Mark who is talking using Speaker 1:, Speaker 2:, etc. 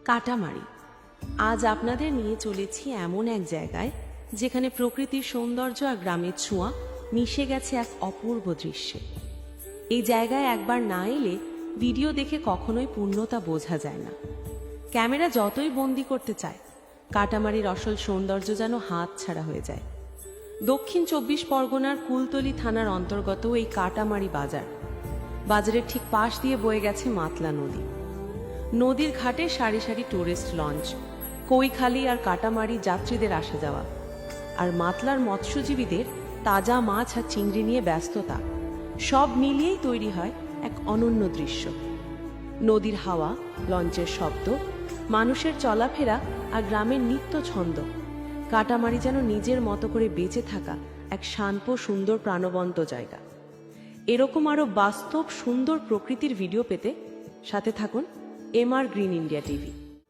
Speaker 1: কাটামারি। আজ আপনাদের নিয়ে চলেছি এমন এক জায়গায় যেখানে প্রকৃতির সৌন্দর্য আর গ্রামের ছোঁয়া মিশে গেছে এক অপূর্ব দৃশ্যে। এই জায়গায় একবার না এলে ভিডিও দেখে কখনোই পূর্ণতা বোঝা যায় না। ক্যামেরা যতই বন্দি করতে চায়, কাটামারির আসল সৌন্দর্য যেন হাত ছাড়া হয়ে যায়। দক্ষিণ ২৪ পরগনার কুলতলি থানার অন্তর্গত এই কাটামারি বাজারের ঠিক পাশ দিয়ে বয়ে গেছে মাতলা নদী। নদীর ঘাটে সারি সারি টুরিস্ট লঞ্চ, কৈখালি আর কাটামারি যাত্রীদের আসা যাওয়া, আর মাতলার মৎস্যজীবীদের তাজা মাছ আর চিংড়ি নিয়ে ব্যস্ততা, সব মিলিয়েই তৈরি হয় এক অনন্য দৃশ্য। নদীর হাওয়া, লঞ্চের শব্দ, মানুষের চলাফেরা আর গ্রামের নিত্য ছন্দ, কাটামারি যেন নিজের মতো করে বেঁচে থাকা এক শান্ত সুন্দর প্রাণবন্ত জায়গা। এরকম আরো বাস্তব সুন্দর প্রকৃতির ভিডিও পেতে সাথে থাকুন MR গ্রিন ইন্ডিয়া টিভি।